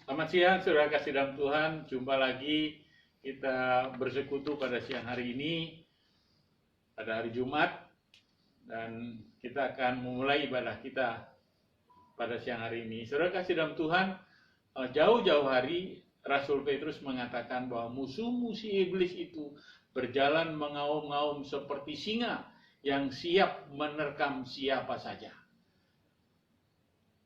Selamat siang, saudara kasih dalam Tuhan. Jumpa lagi kita bersekutu pada siang hari ini, pada hari Jumat, dan kita akan memulai ibadah kita pada siang hari ini. Saudara kasih dalam Tuhan, jauh-jauh hari Rasul Petrus mengatakan bahwa musuh-musuh iblis itu berjalan mengaum-ngaum seperti singa yang siap menerkam siapa saja.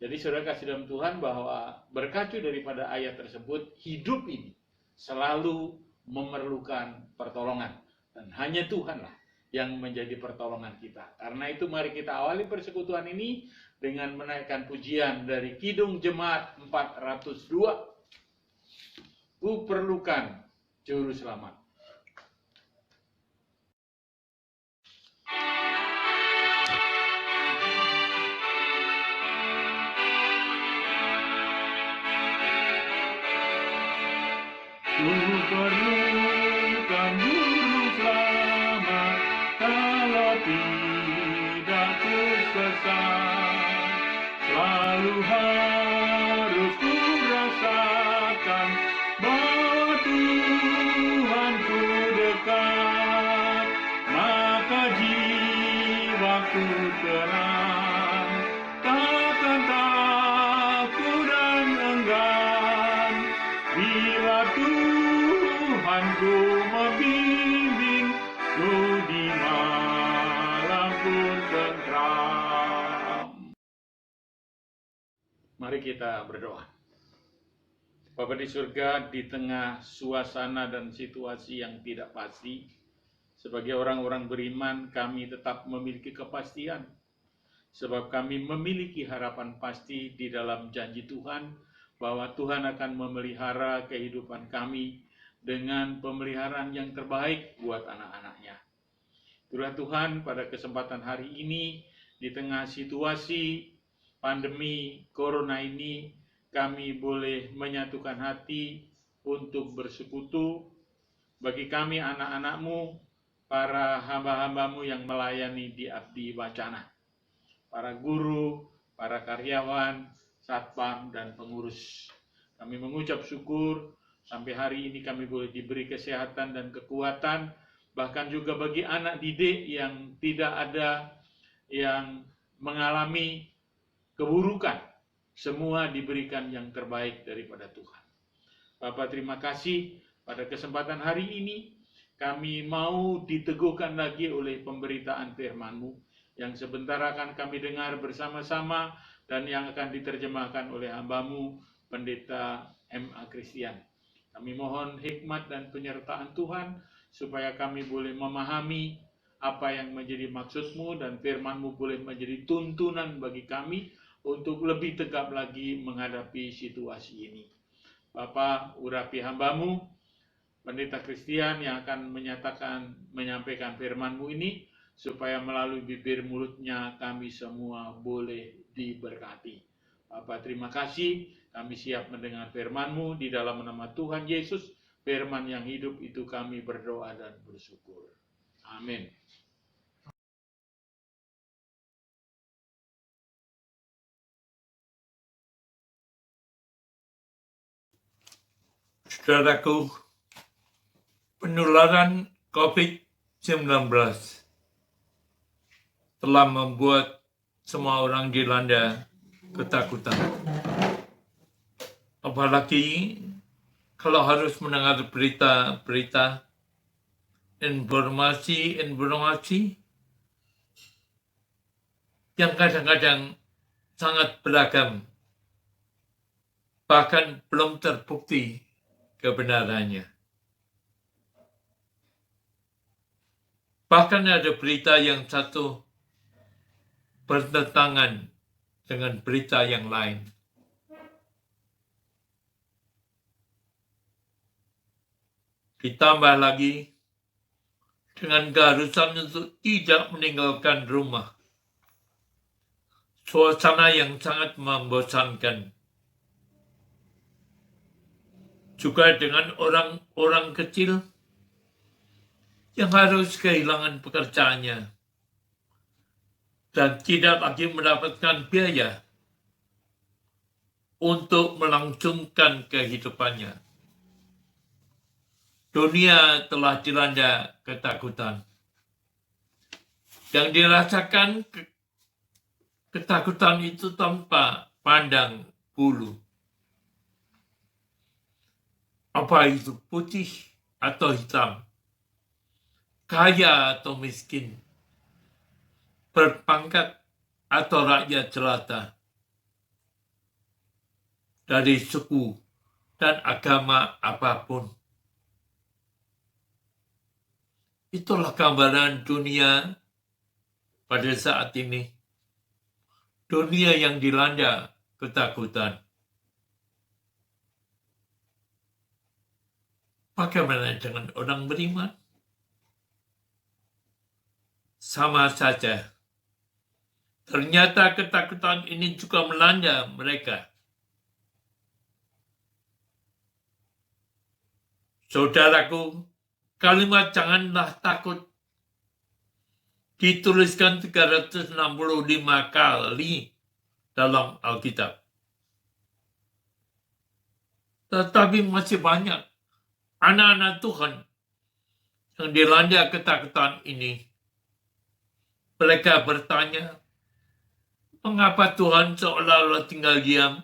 Jadi saudara kasih dalam Tuhan bahwa berkacu daripada ayat tersebut, hidup ini selalu memerlukan pertolongan. Dan hanya Tuhanlah yang menjadi pertolongan kita. Karena itu mari kita awali persekutuan ini dengan menaikkan pujian dari Kidung Jemaat 402. Ku perlukan juru selamat. Ku perlukan juru selamat, kalau tidak ku sesat. Selalu harus ku rasakan bahwa Tuhanku dekat. Maka jiwaku tenang, takkan takut dan enggan bila Tuhanku membimbingku di malam pun tentram. Mari kita berdoa. Bapa di surga, di tengah suasana dan situasi yang tidak pasti, sebagai orang-orang beriman kami tetap memiliki kepastian, sebab kami memiliki harapan pasti di dalam janji Tuhan, bahwa Tuhan akan memelihara kehidupan kami dengan pemeliharaan yang terbaik buat anak-anaknya. Itulah Tuhan, pada kesempatan hari ini, di tengah situasi pandemi Corona ini, kami boleh menyatukan hati untuk bersekutu. Bagi kami anak-anak-Mu, para hamba-hamba-Mu yang melayani di Abdi Wacana, para guru, para karyawan, satpam, dan pengurus. Kami mengucap syukur sampai hari ini kami boleh diberi kesehatan dan kekuatan, bahkan juga bagi anak didik yang tidak ada yang mengalami keburukan, semua diberikan yang terbaik daripada Tuhan. Bapak, terima kasih pada kesempatan hari ini kami mau diteguhkan lagi oleh pemberitaan firman-Mu yang sebentar akan kami dengar bersama-sama dan yang akan diterjemahkan oleh hamba-Mu, Pendeta M.A. Christian. Kami mohon hikmat dan penyertaan Tuhan, supaya kami boleh memahami apa yang menjadi maksud-Mu, dan firman-Mu boleh menjadi tuntunan bagi kami untuk lebih tegap lagi menghadapi situasi ini. Bapa, urapi hamba-Mu, Pendeta Christian, yang akan menyampaikan firman-Mu ini, supaya melalui bibir mulutnya kami semua boleh diberkati. Bapa, terima kasih, kami siap mendengar firman-Mu di dalam nama Tuhan Yesus, firman yang hidup itu kami berdoa dan bersyukur. Amin. Saudaraku, penularan COVID-19 telah membuat semua orang dilanda ketakutan. Apalagi kalau harus mendengar berita-berita, informasi yang kadang-kadang sangat beragam, bahkan belum terbukti kebenarannya. Bahkan ada berita yang satu bertentangan dengan berita yang lain. Ditambah lagi dengan keharusan untuk tidak meninggalkan rumah. Suasana yang sangat membosankan. Juga dengan orang-orang kecil yang harus kehilangan pekerjaannya dan tidak lagi mendapatkan biaya untuk melangsungkan kehidupannya. Dunia telah dilanda ketakutan. Yang dirasakan ketakutan itu tanpa pandang bulu. Apa itu putih atau hitam? Kaya atau miskin? Berpangkat atau rakyat jelata? Dari suku dan agama apapun. Itulah gambaran dunia pada saat ini. Dunia yang dilanda ketakutan. Bagaimana dengan orang beriman? Sama saja. Ternyata ketakutan ini juga melanda mereka. Saudaraku, kalimat janganlah takut dituliskan 365 kali dalam Alkitab. Tetapi masih banyak anak-anak Tuhan yang dilanda ketakutan ini. Mereka bertanya, mengapa Tuhan seolah-olah tinggal diam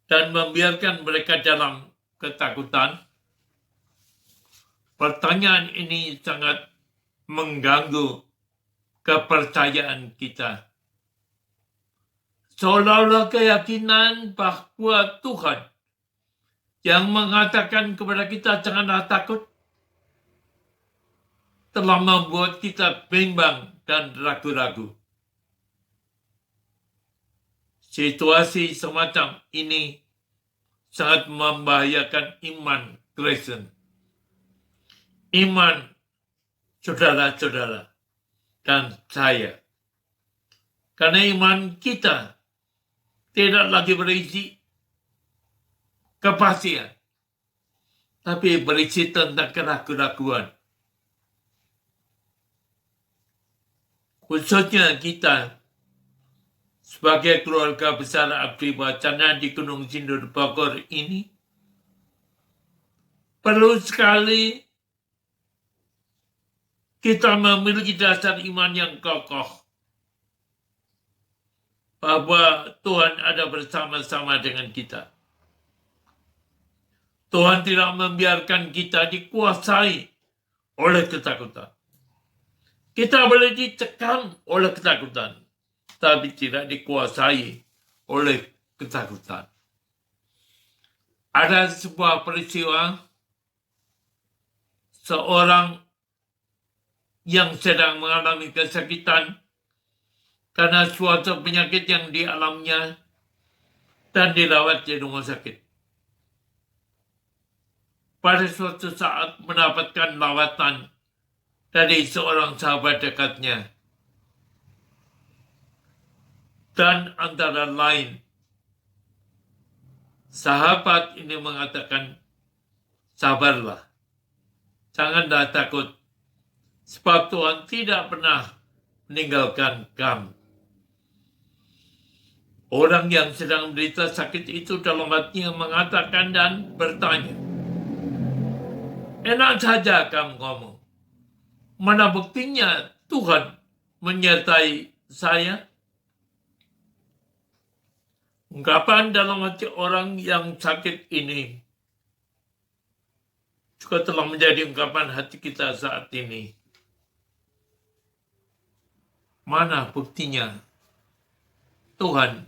dan membiarkan mereka dalam ketakutan? Pertanyaan ini sangat mengganggu kepercayaan kita. Seolah-olah keyakinan bahwa Tuhan yang mengatakan kepada kita janganlah takut telah membuat kita bimbang dan ragu-ragu. Situasi semacam ini sangat membahayakan iman Kristen. Iman saudara-saudara dan saya. Karena iman kita tidak lagi berisi kepastian, tapi berisi tentang keraguan-raguan. Khususnya kita sebagai keluarga besar Abdi Wacana di Gunung Sindur Bogor ini perlu sekali kita memiliki dasar iman yang kokoh bahwa Tuhan ada bersama-sama dengan kita. Tuhan tidak membiarkan kita dikuasai oleh ketakutan. Kita boleh dicekam oleh ketakutan, tapi tidak dikuasai oleh ketakutan. Ada sebuah peristiwa seorang yang sedang mengalami kesakitan karena suatu penyakit yang dialaminya dan dirawat di rumah sakit. Pada suatu saat mendapatkan lawatan dari seorang sahabat dekatnya. Dan antara lain, sahabat ini mengatakan, sabarlah, janganlah takut, sebab Tuhan tidak pernah meninggalkan kamu. Orang yang sedang menderita sakit itu dalam hatinya mengatakan dan bertanya, enak saja kamu ngomong. Mana buktinya Tuhan menyertai saya? Ungkapan dalam hati orang yang sakit ini juga telah menjadi ungkapan hati kita saat ini. Mana buktinya Tuhan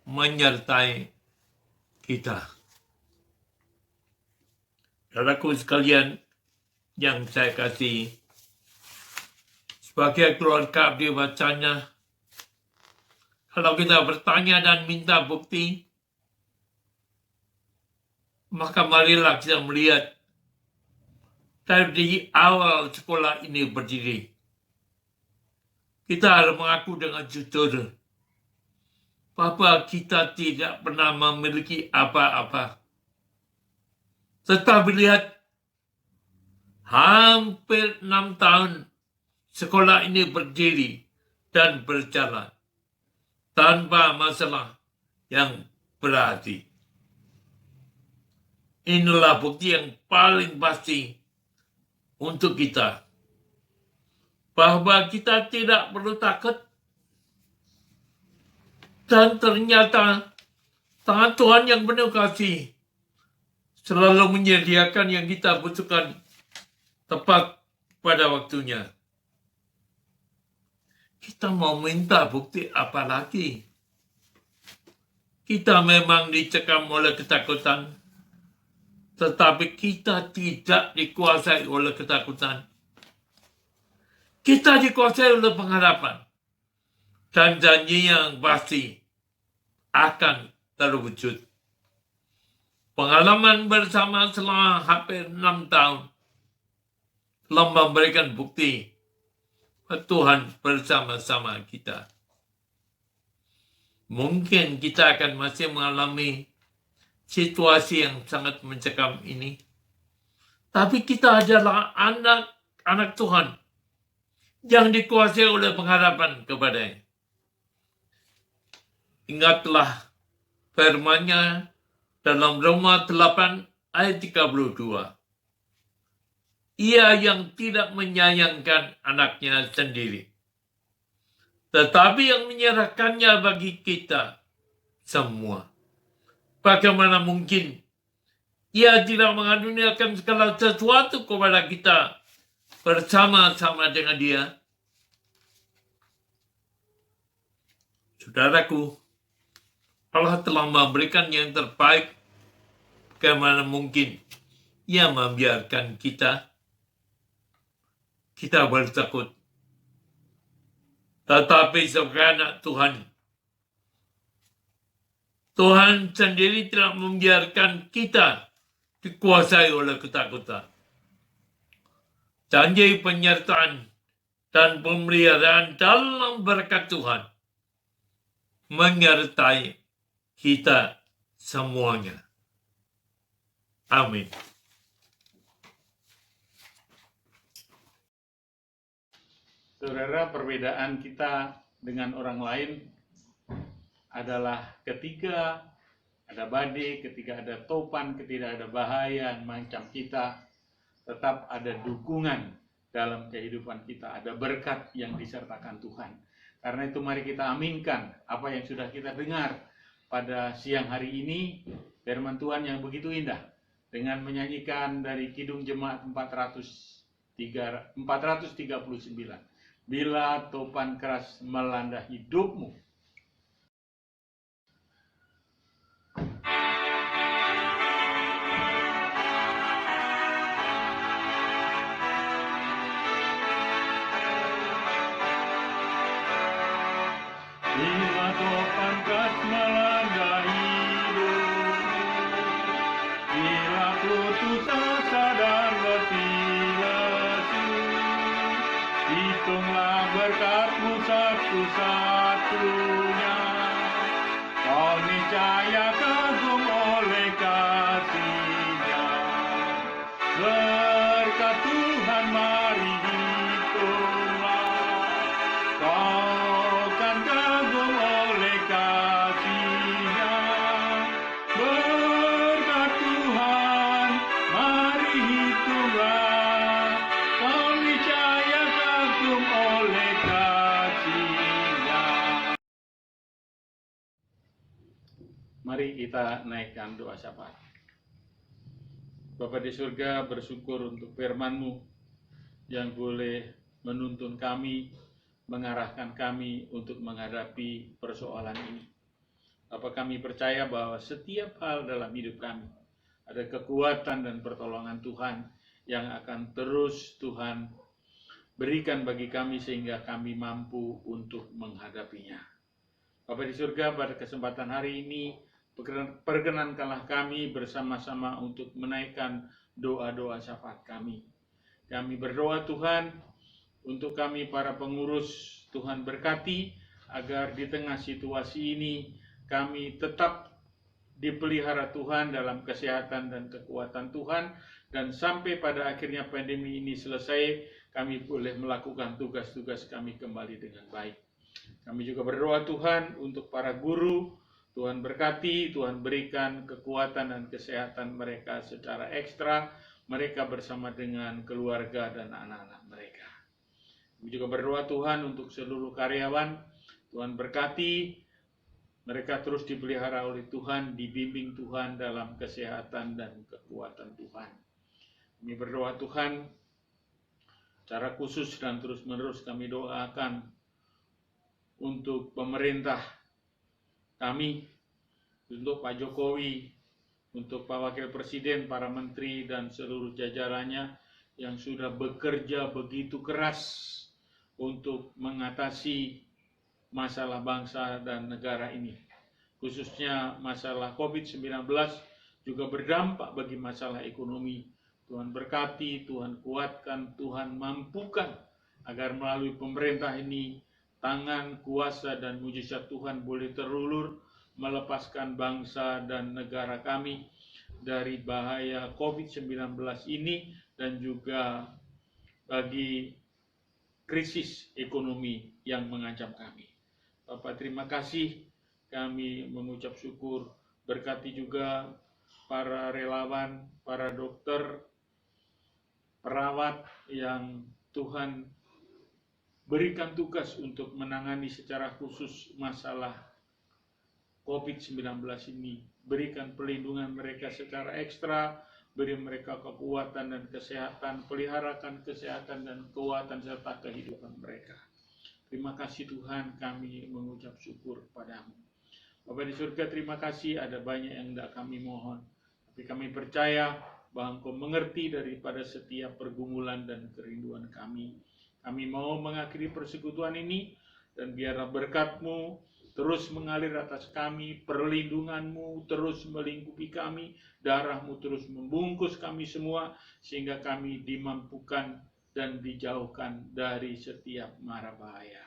menyertai kita? Saudaraku sekalian yang saya kasih, sebagai keluarga Abdi Wacana, kalau kita bertanya dan minta bukti, maka marilah kita melihat dari awal sekolah ini berdiri. Kita harus mengaku dengan jujur bahwa kita tidak pernah memiliki apa-apa. Tetapi lihat, hampir 6 tahun sekolah ini berdiri dan berjalan tanpa masalah yang berarti. Inilah bukti yang paling pasti untuk kita, bahwa kita tidak perlu takut. Dan ternyata tangan Tuhan yang penuh kasih selalu menyediakan yang kita butuhkan tepat pada waktunya. Kita mau minta bukti apa lagi? Kita memang dicekam oleh ketakutan, tetapi kita tidak dikuasai oleh ketakutan. Kita dikuasai oleh pengharapan dan janji yang pasti akan terwujud. Pengalaman bersama selama hampir 6 tahun telah memberikan bukti bahwa Tuhan bersama-sama kita. Mungkin kita akan masih mengalami situasi yang sangat mencekam ini, tapi kita adalah anak-anak Tuhan yang dikuasai oleh pengharapan kepadanya. Ingatlah firman-Nya dalam Roma 8 ayat 32. Ia yang tidak menyayangkan anaknya sendiri, tetapi yang menyerahkannya bagi kita semua. Bagaimana mungkin Ia tidak mengaruniakan segala sesuatu kepada kita bersama-sama dengan Dia? Saudaraku, Allah telah memberikan yang terbaik. Bagaimana mungkin Ia membiarkan kita bertakut? Tetapi sebagai anak Tuhan, Tuhan sendiri tidak membiarkan kita dikuasai oleh ketakutan. Janji penyertaan dan pemeliharaan dalam berkat Tuhan menyertai kita semuanya. Amin. Saudara, perbedaan kita dengan orang lain adalah ketika ada badai, ketika ada topan, ketika ada bahaya yang mengancam kita, tetap ada dukungan dalam kehidupan kita, ada berkat yang disertakan Tuhan. Karena itu mari kita aminkan apa yang sudah kita dengar pada siang hari ini, firman Tuhan yang begitu indah, dengan menyanyikan dari Kidung Jemaat 439. Bila topan keras melanda hidupmu, bila topan keras melanda hidupmu, bila putus asa dan letih lesu, hitunglah berkatmu satu-satunya. Kau niscaya kagum oleh kasih-Nya. Berkat Tuhan mari hitunglah, kau kan kagum oleh kasih-Nya. Berkat Tuhan mari hitunglah, kau niscaya kagum oleh kasih-Nya. Mari kita naikkan doa syafaat. Bapa di surga, bersyukur untuk firman-Mu yang boleh menuntun kami, mengarahkan kami untuk menghadapi persoalan ini. Bapa, kami percaya bahwa setiap hal dalam hidup kami ada kekuatan dan pertolongan Tuhan yang akan terus Tuhan berikan bagi kami sehingga kami mampu untuk menghadapinya. Bapa di surga, pada kesempatan hari ini perkenankanlah kami bersama-sama untuk menaikkan doa-doa syafaat kami. Kami berdoa Tuhan untuk kami para pengurus, Tuhan berkati agar di tengah situasi ini kami tetap dipelihara Tuhan dalam kesehatan dan kekuatan Tuhan, dan sampai pada akhirnya pandemi ini selesai, kami boleh melakukan tugas-tugas kami kembali dengan baik. Kami juga berdoa Tuhan untuk para guru, Tuhan berkati, Tuhan berikan kekuatan dan kesehatan mereka secara ekstra, mereka bersama dengan keluarga dan anak-anak mereka. Kami juga berdoa Tuhan untuk seluruh karyawan, Tuhan berkati, mereka terus dipelihara oleh Tuhan, dibimbing Tuhan dalam kesehatan dan kekuatan Tuhan. Kami berdoa Tuhan, secara khusus dan terus-menerus kami doakan untuk pemerintah kami, untuk Pak Jokowi, untuk Pak Wakil Presiden, para menteri dan seluruh jajarannya yang sudah bekerja begitu keras untuk mengatasi masalah bangsa dan negara ini. Khususnya masalah COVID-19 juga berdampak bagi masalah ekonomi. Tuhan berkati, Tuhan kuatkan, Tuhan mampukan agar melalui pemerintah ini tangan, kuasa, dan mujizat Tuhan boleh terulur melepaskan bangsa dan negara kami dari bahaya COVID-19 ini dan juga bagi krisis ekonomi yang mengancam kami. Bapak, terima kasih, kami mengucap syukur, berkati juga para relawan, para dokter, perawat yang Tuhan berikan tugas untuk menangani secara khusus masalah COVID-19 ini. Berikan perlindungan mereka secara ekstra, beri mereka kekuatan dan kesehatan, peliharakan kesehatan dan kekuatan serta kehidupan mereka. Terima kasih Tuhan, kami mengucap syukur kepadamu. Bapa di surga, terima kasih, ada banyak yang tidak kami mohon, tapi kami percaya bahwa Engkau mengerti daripada setiap pergumulan dan kerinduan kami. Kami mau mengakhiri persekutuan ini, dan biarlah berkat-Mu terus mengalir atas kami, perlindungan-Mu terus melingkupi kami, darah-Mu terus membungkus kami semua, sehingga kami dimampukan dan dijauhkan dari setiap mara bahaya.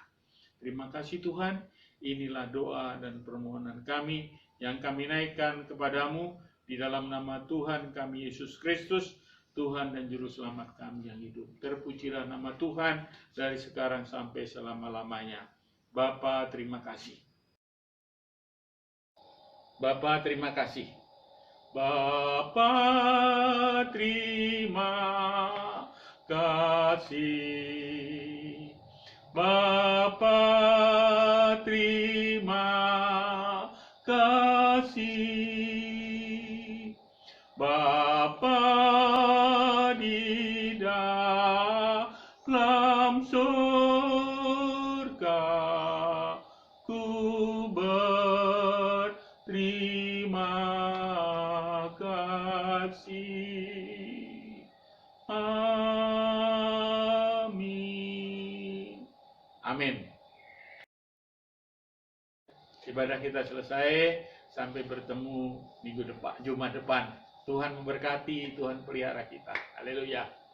Terima kasih Tuhan, inilah doa dan permohonan kami yang kami naikkan kepadamu di dalam nama Tuhan kami Yesus Kristus, Tuhan dan Juru Selamat kami yang hidup. Terpujilah nama Tuhan dari sekarang sampai selama-lamanya. Bapa, terima kasih. Bapa, terima kasih. Bapa, terima kasih. Bapa, terima kasih. Bapa di dalam surga, ku berterima kasih. Amin. Amin. Ibadah kita selesai, sampai bertemu minggu depan, Jumat depan. Tuhan memberkati, Tuhan pelihara kita. Haleluya.